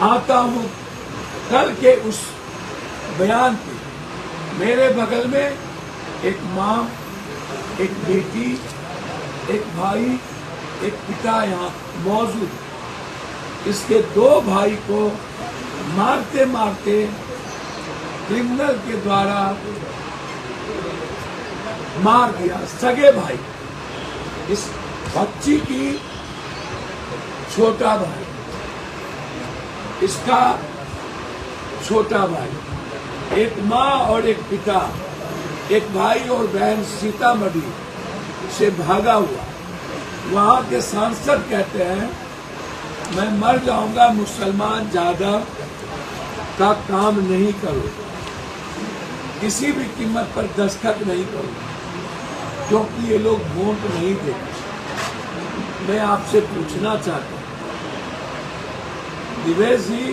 आता हूं कल के उस बयान पे। मेरे बगल में एक माँ, एक बेटी, एक भाई, एक पिता यहाँ मौजूद। इसके 2 भाई को मारते मारते क्रिमिनल के द्वारा मार दिया। सगे भाई, इस बच्ची की छोटा भाई, इसका छोटा भाई, एक माँ और एक पिता, एक भाई और बहन सीतामढ़ी से भागा हुआ। वहां के सांसद कहते हैं मैं मर जाऊंगा, मुसलमान यादव का काम नहीं करो, किसी भी कीमत पर दस्तखत नहीं करो, क्योंकि ये लोग वोट नहीं देते। मैं आपसे पूछना चाहता हूं, दिवेश जी,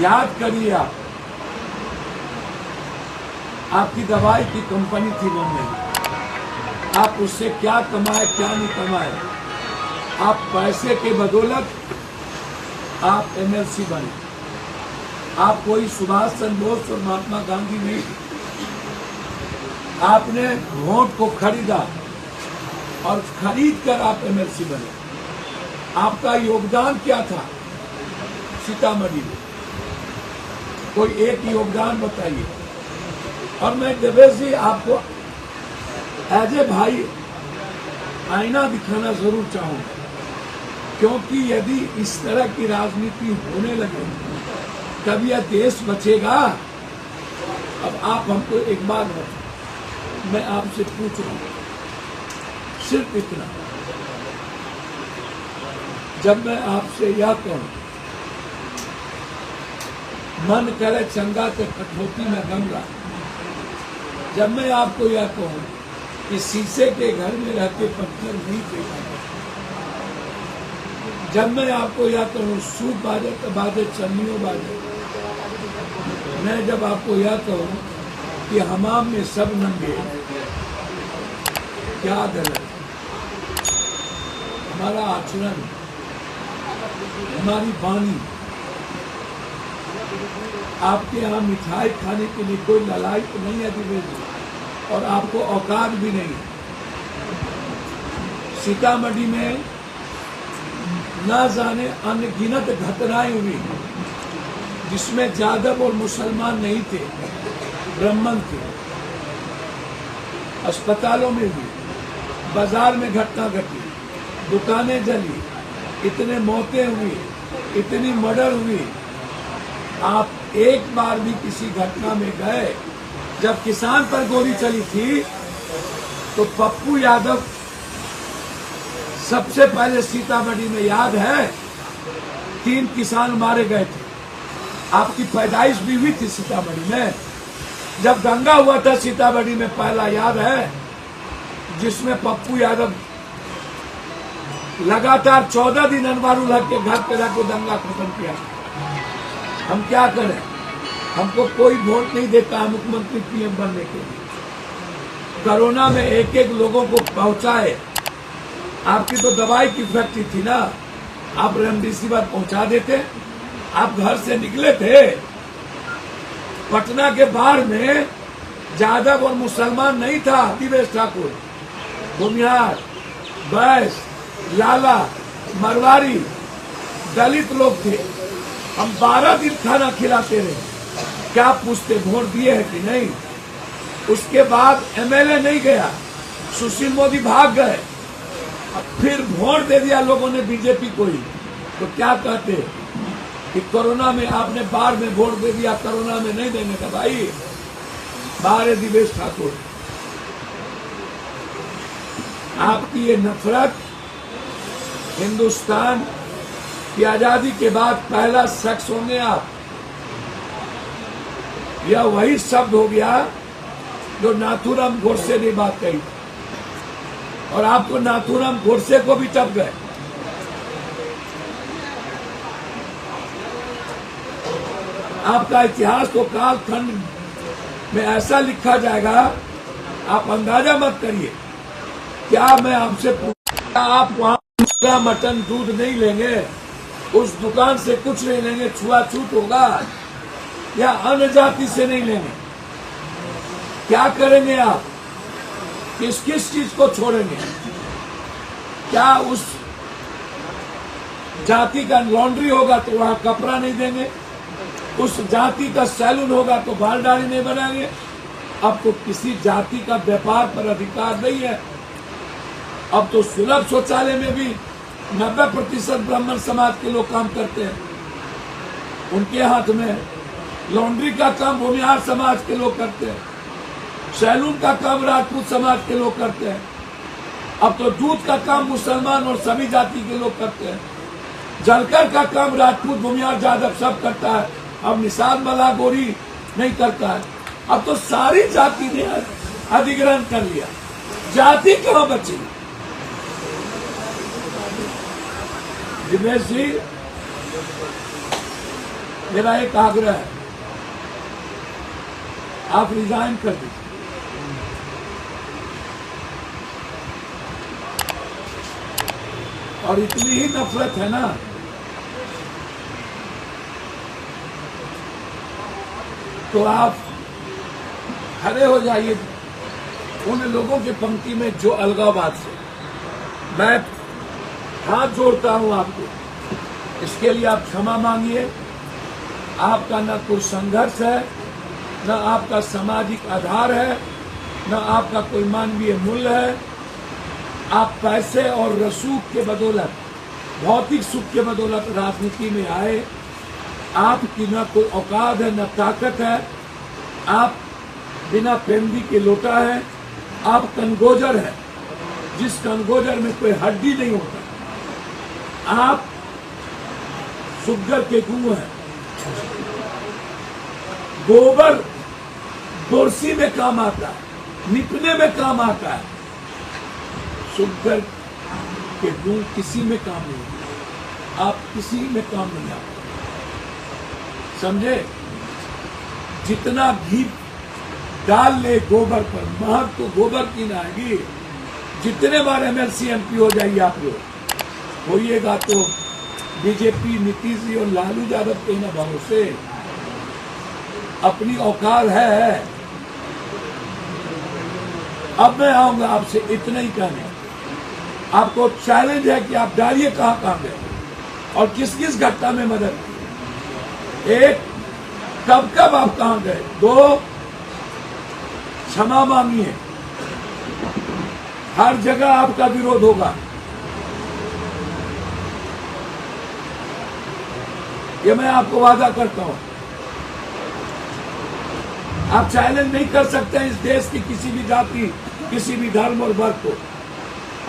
याद करिए आपकी दवाई की कंपनी थी बम्बई में, आप उससे क्या कमाए क्या नहीं कमाए, आप पैसे के बदौलत आप एमएलसी बने। आप कोई सुभाष चंद्र बोस और महात्मा गांधी नहीं, आपने वोट को खरीदा और खरीद कर आप एमएलसी बने। आपका योगदान क्या था सीतामढ़ी में? कोई एक ययोगदान बताइए। और मैं देवेश जी आपको एज ए भाई आईना दिखाना जरूर चाहूंगा, क्योंकि यदि इस तरह की राजनीति होने लगे तब यह देश बचेगा। अब आप हमको एक बात बताओ, मैं आपसे पूछ रहा हूं सिर्फ इतना, जब मैं आपसे यह कहूं मन करे चंगा तो कठौती में गंगा, जब मैं आपको यह कहूं कि शीशे के घर में रहते पत्थर नहीं फेंका, जब मैं आपको यह कहूं सूप बाजे तो बाजे चन्नियों बाजे, मैं जब आपको यह कहूं कि हमाम में सब नंगे, क्या गलत? हमारा आचरण, हमारी वाणी, आपके यहाँ मिठाई खाने के लिए कोई लड़ाई तो नहीं है दिवेश जी, और आपको औकात भी नहीं है। सीतामढ़ी में न जाने अनगिनत घटनाएं हुई जिसमें यादव और मुसलमान नहीं थे, ब्राह्मण थे। अस्पतालों में भी, बाजार में घटना घटी, दुकानें जली, इतने मौतें हुई, इतनी मर्डर हुई। आप एक बार भी किसी घटना में गए? जब किसान पर गोली चली थी तो पप्पू यादव सबसे पहले सीतामढ़ी में, याद है, 3 किसान मारे गए थे। आपकी पैदाइश भी हुई थी सीतामढ़ी में। जब दंगा हुआ था सीतामढ़ी में पहला, याद है, जिसमें पप्पू यादव लगातार 14 दिन अनवारुल हक के घर पे रह के दंगा खत्म किया। हम क्या करें? हमको कोई वोट नहीं देता मुख्यमंत्री पीएम बनने के लिए। कोरोना में एक एक लोगों को पहुंचाए। आपकी तो दवाई की फैक्ट्री थी ना, आप रेमडेसिविर पहुंचा देते। आप घर से निकले थे, पटना के बाढ़ में यादव और मुसलमान नहीं था, दिवेश ठाकुर, भूमिहार, बैस, लाला, मरवारी, दलित लोग थे। हम 12 दिन खाना खिलाते रहे। क्या पूछते वोट दिए है कि नहीं? उसके बाद एमएलए नहीं गया, सुशील मोदी भाग गए, फिर वोट दे दिया लोगों ने बीजेपी को ही। तो क्या कहते कि कोरोना में आपने बाढ़ में वोट दे दिया, कोरोना में नहीं देने का। भाई बाहर दिवेश ठाकुर, आपकी ये नफरत हिंदुस्तान की आजादी के बाद पहला शख्स होंगे आप। यह वही शब्द हो गया जो नाथूराम गोडसे ने बात कही, और आपको नाथूराम गोडसे को भी टप गए। आपका इतिहास तो कालखंड में ऐसा लिखा जाएगा, आप अंदाजा मत करिए। क्या मैं आपसे पूछा, आप वहां मटन दूध नहीं लेंगे? उस दुकान से कुछ नहीं लेंगे, छुआछूत होगा, या अन्य जाति से नहीं लेंगे। क्या करेंगे आप? किस किस चीज को छोड़ेंगे? क्या उस जाति का लॉन्ड्री होगा तो वहां कपड़ा नहीं देंगे? उस जाति का सैलून होगा तो बाल दाढ़ी नहीं बनाएंगे? अब तो किसी जाति का व्यापार पर अधिकार नहीं है। अब तो सुलभ शौचालय में भी 90% ब्राह्मण समाज के लोग काम करते हैं। उनके हाथ में लॉन्ड्री का काम भूमिहार समाज के लोग करते हैं, सैलून का काम राजपूत समाज के लोग करते हैं। अब तो दूध का काम मुसलमान और सभी जाति के लोग करते हैं। जलकर का काम राजपूत, भूमिहार, जादव सब करता है। अब निषाद, मल्लाह, गोरी नहीं करता है। अब तो सारी जाति ने अधिग्रहण कर लिया, जाति कहाँ बची? दिनेश जी, मेरा एक आग्रह है, आप रिजाइन कर दीजिए। और इतनी ही नफरत है ना, तो आप खड़े हो जाइए उन लोगों की पंक्ति में जो अलगाववाद से। मैं हाथ जोड़ता हूं आपको, इसके लिए आप क्षमा मांगिए। आपका न कोई संघर्ष है, न आपका सामाजिक आधार है, न आपका कोई मानवीय मूल्य है। आप पैसे और रसूख के बदौलत, भौतिक सुख के बदौलत राजनीति में आए। आपकी न कोई औकात है, न ताकत है। आप बिना पेंदी के लोटा है। आप कनगोजर है, जिस कनगोजर में कोई हड्डी नहीं होता। आप सुग्गर के गुण है। गोबर बोरसी में काम आता है, निपने में काम आता है। सुग्गर के गुण किसी में काम नहीं आता। आप किसी में काम नहीं आता, समझे? जितना घी डाल ले गोबर पर, महक तो गोबर की ना आएगी। जितने बार MLC MP हो जाइए आप लोग, होइएगा तो बीजेपी, नीतीश जी और लालू यादव के न भरोसे। अपनी औकात है। अब मैं आऊंगा आपसे इतना ही कहने। आपको चैलेंज है कि आप डालिए कहां गए और किस किस घटना में मदद की। एक, कब आप कहां गए। दो, क्षमा मांगिए। हर जगह आपका विरोध होगा, ये मैं आपको वादा करता हूं। आप चैलेंज नहीं कर सकते हैं इस देश की किसी भी जाति, किसी भी धर्म और वर्ग को।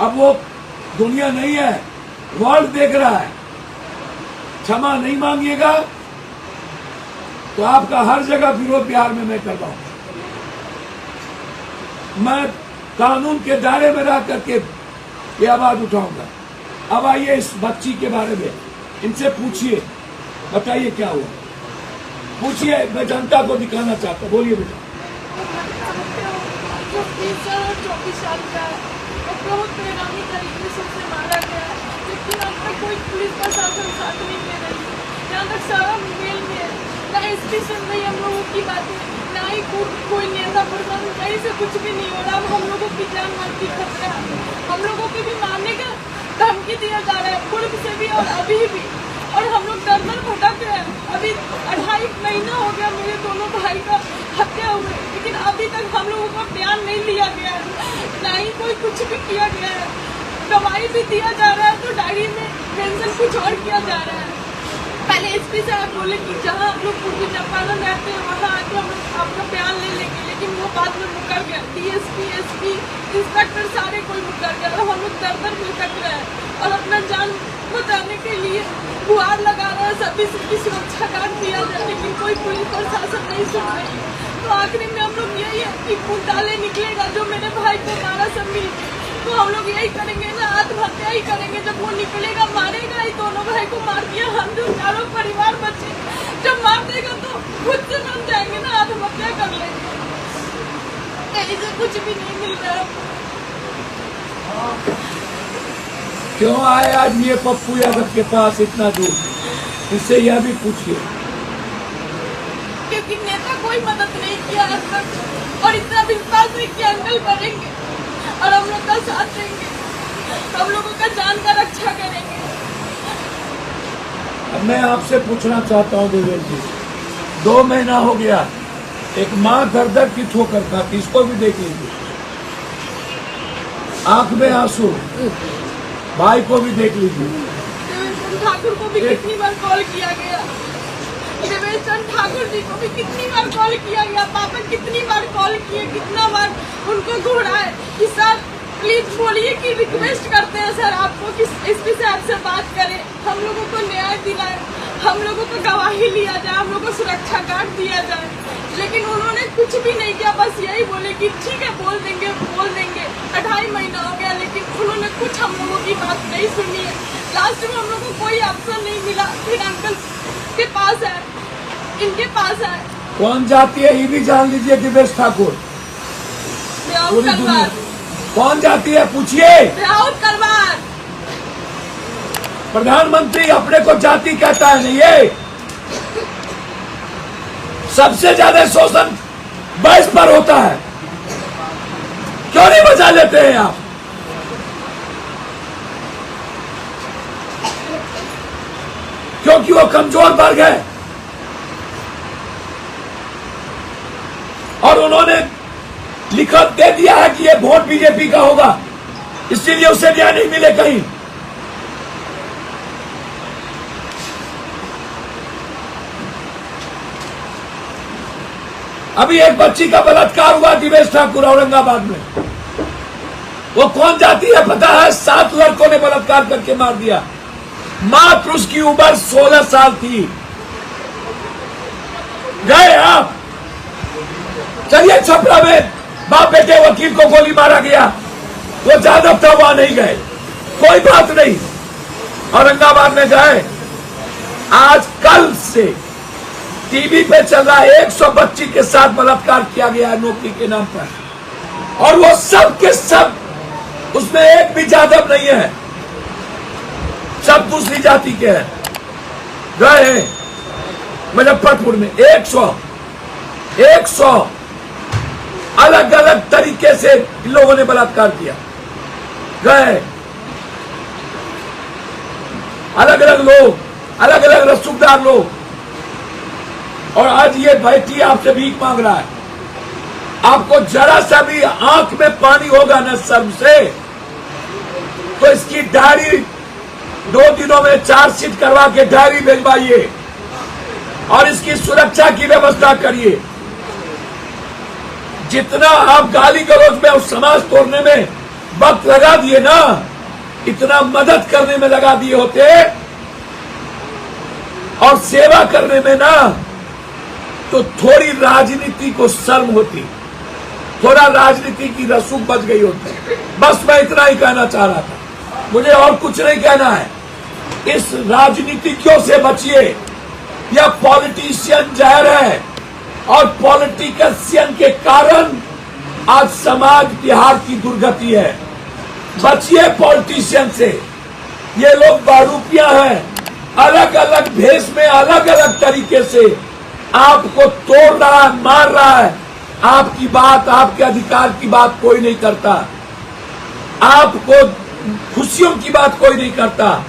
अब वो दुनिया नहीं है, वर्ल्ड देख रहा है। क्षमा नहीं मांगिएगा तो आपका हर जगह विरोध बिहार में मैं कर पाऊंगा। मैं कानून के दायरे में रह करके ये आवाज उठाऊंगा। अब आइए इस बच्ची के बारे में, इनसे पूछिए, बताइए क्या हुआ, पूछिए। मैं जनता को दिखाना चाहता हूँ। बोलिए बेटा। 24 साल का बहुत बेरहमी तरीके से उसे मारा गया, लेकिन अब तक कोई पुलिस प्रशासन साथ नहीं ले रही। यहाँ तक सारा मेल में ना SP सुन रही हम लोगों की बातें, ना ही कोई नेता प्रशासन, कहीं से कुछ भी नहीं हो रहा। अब हम लोगों की जान माल की खतरा है। हम लोगों की भी मारने का धमकी दिया जा रहा है, पूर्व से भी और अभी भी। और हम लोग दर दर भटक रहे हैं। अभी 2.5 महीना हो गया मेरे दोनों भाई का हत्या हुए, लेकिन अभी तक हम लोगों का बयान नहीं लिया गया है, ना ही कोई कुछ भी किया गया है। दवाई भी दिया जा रहा है तो डायरी में मेंशन कुछ और किया जा रहा है। पहले SP साहब बोले कि जहाँ हम लोग पूर्वी चंपारण रहते हैं वहाँ आके हम लोग आपका बयान ले लेंगे, लेकिन वो बाद में मुकर गया। DSP, SP, इंस्पेक्टर सारे कोई मुकर गया और हम लोग दर दर भटक रहे हैं और अपना जान बचाने के लिए गुहार लगा रहे हैं सभी की सुरक्षा गार्ड दिया जाए, लेकिन कोई पुलिस प्रशासन नहीं सुन रही। तो आखिरी में हम लोग यही है कि पुंडाले निकलेगा जो मेरे भाई को मारा सब मिल के, तो हम लोग यही करेंगे ना, आत्महत्या ही करेंगे। जब वो निकलेगा, मारेगा ही, दोनों भाई को मार दिया, हम जो चारों परिवार बचे, जब मार देगा तो खुद से बन जाएंगे ना, आत्महत्या कर लेंगे। कहीं से कुछ भी नहीं मिल रहा। क्यों आए आज ये पप्पू यादव के पास इतना दूर? इससे यह भी पूछिए, क्योंकि नेता कोई मदद नहीं किया आज तक और इतना विश्वास है कि अंकल करेंगे और हम लोग का साथ देंगे, हम लोगों का जान का रक्षा करेंगे। अब मैं आपसे पूछना चाहता हूँ देवेंद्र जी, 2 महीना हो गया, एक माँ दर की ठोकर खाती, इसको भी देख लीजिए, आंख में आंसू, भाई को भी देख लीजिए। देवेश ठाकुर को भी कितनी बार कॉल किया गया, देवेश ठाकुर जी को भी कितनी बार कॉल किया गया, पापा कितनी बार कॉल किए, कितना बार उनको घुराए कि सर प्लीज बोलिए कि रिक्वेस्ट करते हैं सर आपको कि एसपी साहब से बात करें, हम लोगों को न्याय दिलाए, हम लोगों को गवाही लिया जाए, हम लोगों को सुरक्षा गार्ड दिया जाए, लेकिन उन्होंने कुछ भी नहीं किया। बस यही बोले कि ठीक है बोल देंगे 2.5 महीना हो गया, लेकिन उन्होंने कुछ हम लोगों की बात नहीं सुनी है। लास्ट में हम लोगों को कोई ऑप्शन नहीं मिला, फिर अंकल के पास है, इनके पास है। कौन जाती है ये भी जान लीजिए, दिवेश ठाकुर, पूरी दुनिया कौन जाती है पूछिए। करवार प्रधानमंत्री अपने को जाति कहता है नहीं, ये सबसे ज्यादा शोषण बहस पर होता है, क्यों नहीं बचा लेते हैं आप? क्योंकि वो कमजोर वर्ग है और उन्होंने लिखत दे दिया है कि ये वोट बीजेपी का होगा, इसीलिए उसे न्याय नहीं मिले कहीं। अभी एक बच्ची का बलात्कार हुआ दिवेश ठाकुर औरंगाबाद में, वो कौन जाती है पता है? 7 लड़कों ने बलात्कार करके मार दिया, मात्र उसकी उम्र 16 साल थी। गए आप, चलिए छपरा में बाप बेटे वकील को गोली मारा गया, वो जादव था, वहां नहीं गए, कोई बात नहीं। औरंगाबाद में गए, आज कल से टीवी पे चल रहा है 100 बच्ची के साथ बलात्कार किया गया है नौकरी के नाम पर, और वो सब के सब, उसमें एक भी जादव नहीं है, सब दूसरी जाति के हैं। गए मुजफ्फरपुर में 100 अलग अलग तरीके से इन लोगों ने बलात्कार किया। गए अलग अलग लोग, अलग अलग रसूखदार लोग, और आज ये बैठी आपसे भीख मांग रहा है। आपको जरा सा भी आंख में पानी होगा न शर्म से, तो इसकी डायरी 2 दिनों में चार्जशीट करवा के डायरी भिजवाइए और इसकी सुरक्षा की व्यवस्था करिए। जितना आप गाली गलौज में और समाज तोड़ने में वक्त लगा दिए ना, इतना मदद करने में लगा दिए होते और सेवा करने में ना, तो थोड़ी राजनीति को शर्म होती, थोड़ा राजनीति की रसूख बच गई होती। बस मैं इतना ही कहना चाह रहा था, मुझे और कुछ नहीं कहना है। इस राजनीतिज्ञों से बचिए, यह पॉलिटिशियन जहर है और पॉलिटिशियन के कारण आज समाज बिहार की दुर्गति है। बचिए पॉलिटिशियन से, ये लोग बहरूपिया हैं, अलग अलग भेष में अलग अलग तरीके से आपको तोड़ रहा है, मार रहा है। आपकी बात, आपके अधिकार की बात कोई नहीं करता, आपको खुशियों की बात कोई नहीं करता,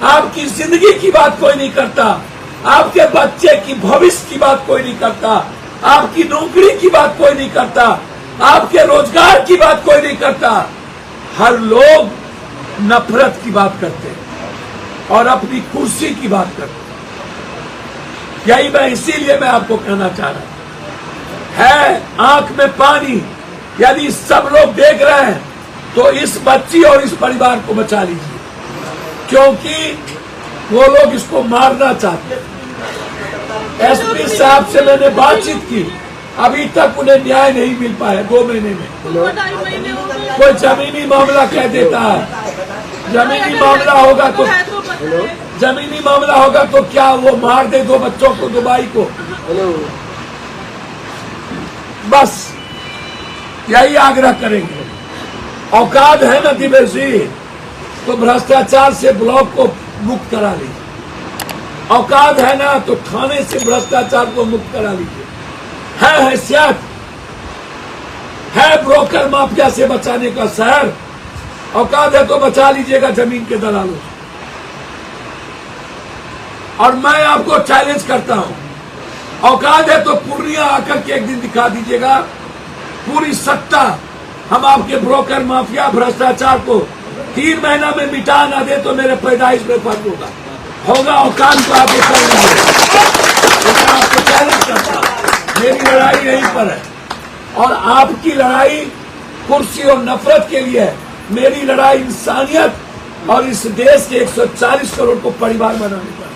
आपकी जिंदगी की बात कोई नहीं करता, आपके बच्चे की भविष्य की बात कोई नहीं करता, आपकी नौकरी की बात कोई नहीं करता, आपके रोजगार की बात कोई नहीं करता। हर लोग नफरत की बात करते हैं और अपनी कुर्सी की बात करते हैं। यही मैं इसीलिए मैं आपको कहना चाह रहा है, आंख में पानी यदि सब लोग देख रहे हैं तो इस बच्ची और इस परिवार को बचा लीजिए, क्योंकि वो लोग इसको मारना चाहते हैं। एसपी साहब से मैंने बातचीत की, अभी तक उन्हें न्याय नहीं मिल पाया। 2 महीने में 2.5 महीने हो गए। कोई जमीनी मामला कह देता है, जमीनी मामला होगा तो जमीनी मामला होगा तो क्या वो मार दे 2 बच्चों को, 2 भाई को? बस यही आग्रह करेंगे। औकात है ना दिवेश जी, तो भ्रष्टाचार से ब्लॉक को मुक्त करा लीजिए। औकात है ना तो थाने से भ्रष्टाचार को मुक्त करा लीजिए। है हैसियत, है ब्रोकर माफिया से बचाने का शहर, औकात है तो बचा लीजिएगा जमीन के दलालों से। और मैं आपको चैलेंज करता हूं, औकात है तो पूर्णिया आकर के एक दिन दिखा दीजिएगा पूरी सत्ता। हम आपके ब्रोकर माफिया भ्रष्टाचार को 3 महीना में मिटा ना दे तो मेरे पैदाइश में फर्क होगा औकात को आप आपको चैलेंज करता हूं। मेरी लड़ाई यहीं पर है और आपकी लड़ाई कुर्सी और नफरत के लिए है। मेरी लड़ाई इंसानियत और इस देश के 140 करोड़ को परिवार बनाने पर।